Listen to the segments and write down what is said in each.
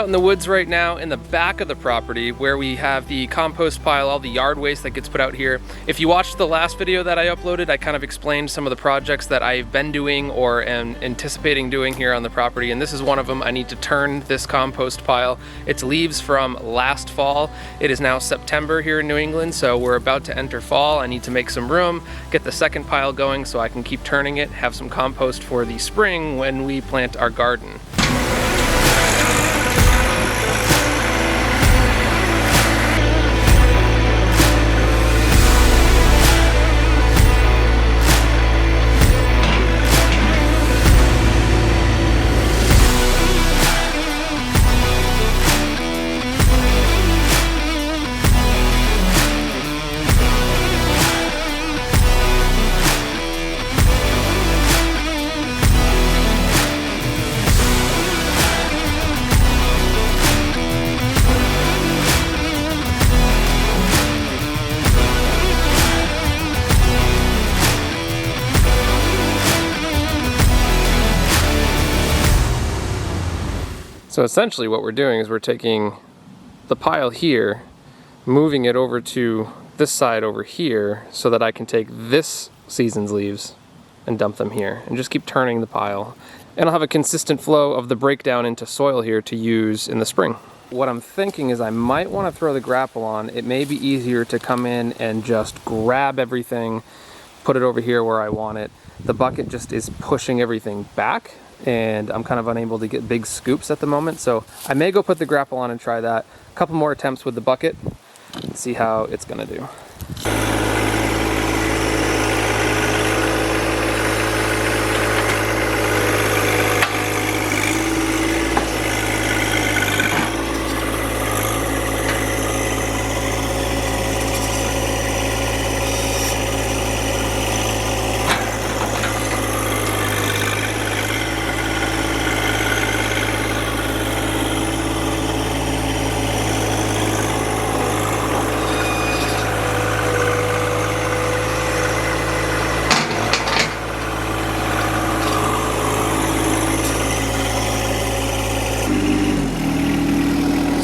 out in the woods right now in the back of the property where we have the compost pile, all the yard waste that gets put out here. If you watched the last video that I uploaded, I kind of explained some of the projects that I've been doing or am anticipating doing here on the property, and this is one of them. I need to turn this compost pile. It's leaves from last fall. It is now September here in New England, so we're about to enter fall. I need to make some room, get the second pile going so I can keep turning it, have some compost for the spring when we plant our garden. So essentially what we're doing is we're taking the pile here, moving it over to this side over here so that I can take this season's leaves and dump them here and just keep turning the pile. And I'll have a consistent flow of the breakdown into soil here to use in the spring. What I'm thinking is I might want to throw the grapple on. It may be easier to come in and just grab everything, put it over here where I want it. The bucket just is pushing everything back, and I'm kind of unable to get big scoops at the moment, so I may go put the grapple on and try that. A couple more attempts with the bucket and see how it's gonna do.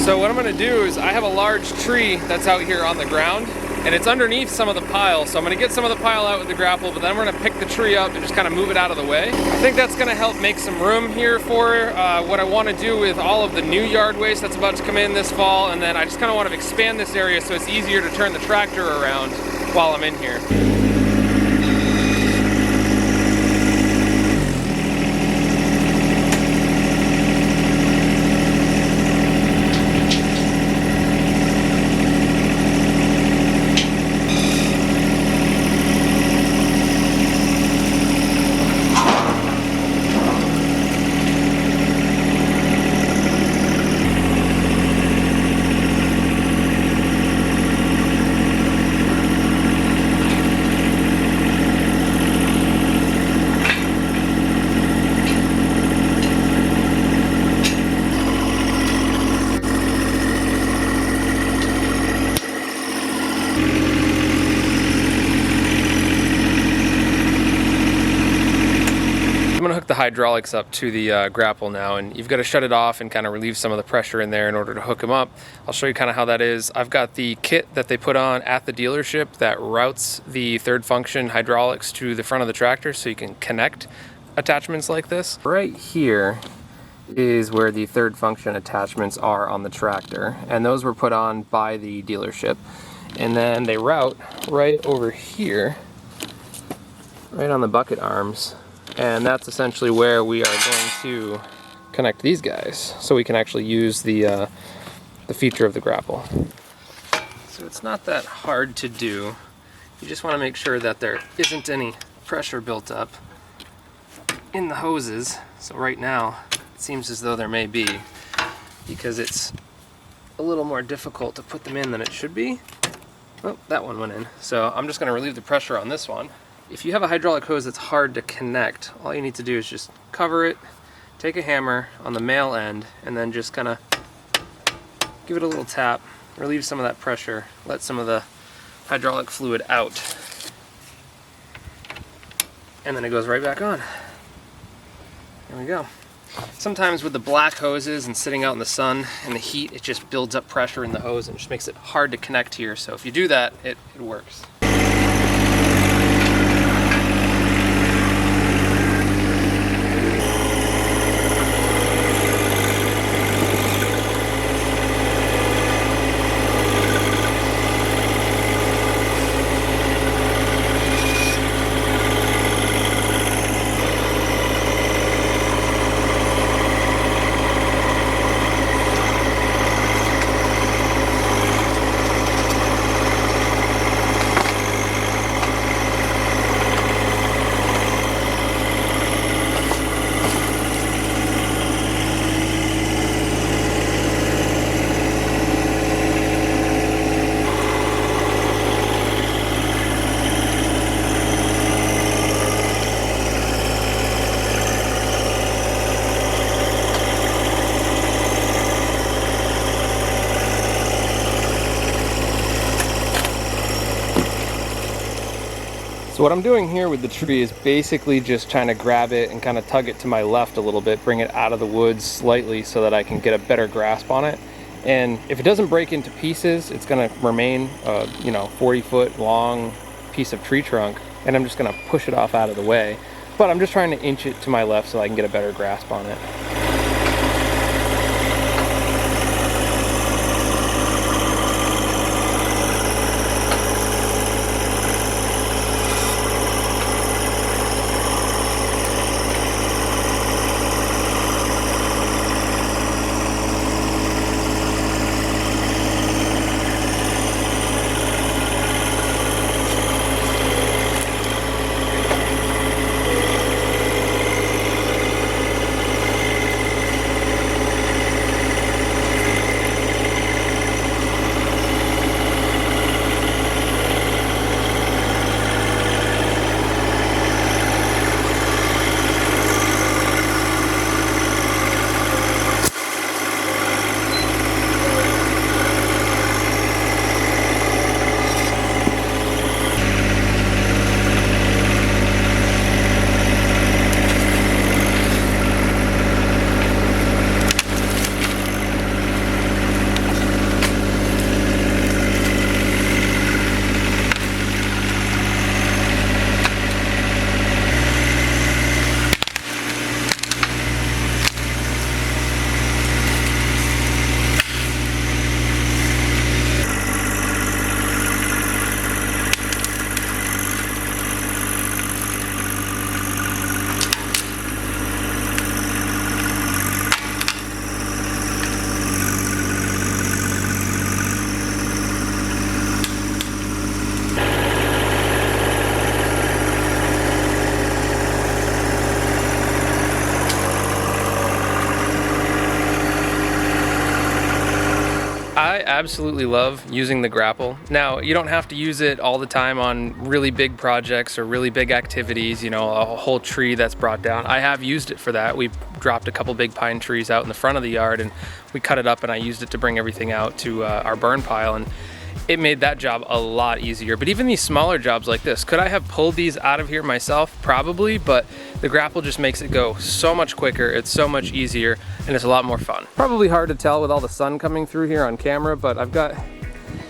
So what I'm gonna do is I have a large tree that's out here on the ground and it's underneath some of the pile. So I'm gonna get some of the pile out with the grapple, but then we're gonna pick the tree up and just kind of move it out of the way. I think that's gonna help make some room here for what I wanna do with all of the new yard waste that's about to come in this fall. And then I just kind of want to expand this area so it's easier to turn the tractor around while I'm in here. I'm gonna hook the hydraulics up to the grapple now, and you've got to shut it off and kind of relieve some of the pressure in there in order to hook them up. I'll show you kind of how that is. I've got the kit that they put on at the dealership that routes the third function hydraulics to the front of the tractor so you can connect attachments like this. Right here is where the third function attachments are on the tractor, and those were put on by the dealership. And then they route right over here, right on the bucket arms. And that's essentially where we are going to connect these guys so we can actually use the feature of the grapple. So it's not that hard to do. You just want to make sure that there isn't any pressure built up in the hoses. So right now it seems as though there may be, because it's a little more difficult to put them in than it should be. Oh, that one went in. So I'm just going to relieve the pressure on this one. If you have a hydraulic hose that's hard to connect, all you need to do is just cover it, take a hammer on the male end, and then just kind of give it a little tap, relieve some of that pressure, let some of the hydraulic fluid out, and then it goes right back on. There we go. Sometimes with the black hoses and sitting out in the sun and the heat, it just builds up pressure in the hose and just makes it hard to connect here. So if you do that, it works. So what I'm doing here with the tree is basically just trying to grab it and kind of tug it to my left a little bit, bring it out of the woods slightly so that I can get a better grasp on it. And if it doesn't break into pieces, it's going to remain a 40-foot long piece of tree trunk, and I'm just going to push it off out of the way. But I'm just trying to inch it to my left so I can get a better grasp on it. I absolutely love using the Grapple. Now, you don't have to use it all the time on really big projects or really big activities, you know, a whole tree that's brought down. I have used it for that. We dropped a couple big pine trees out in the front of the yard and we cut it up, and I used it to bring everything out to our burn pile, and it made that job a lot easier. But even these smaller jobs like this, could I have pulled these out of here myself? Probably, but the Grapple just makes it go so much quicker, it's so much easier, and it's a lot more fun. Probably hard to tell with all the sun coming through here on camera, but I've got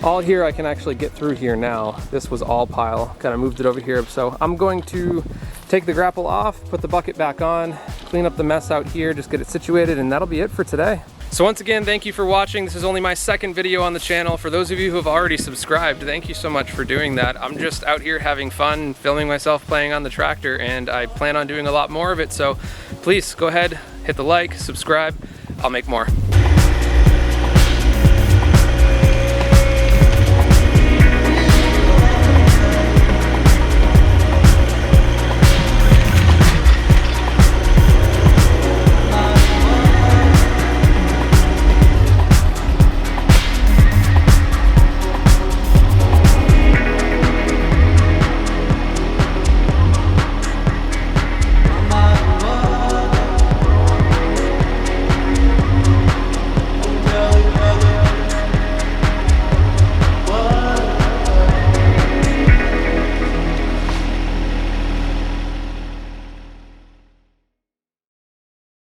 all here I can actually get through here now. This was all pile, kind of moved it over here. So I'm going to take the Grapple off, put the bucket back on, clean up the mess out here, just get it situated, and that'll be it for today. So once again, thank you for watching. This is only my second video on the channel. For those of you who have already subscribed, thank you so much for doing that. I'm just out here having fun, filming myself playing on the tractor, and I plan on doing a lot more of it. So please go ahead, hit the like, subscribe. I'll make more.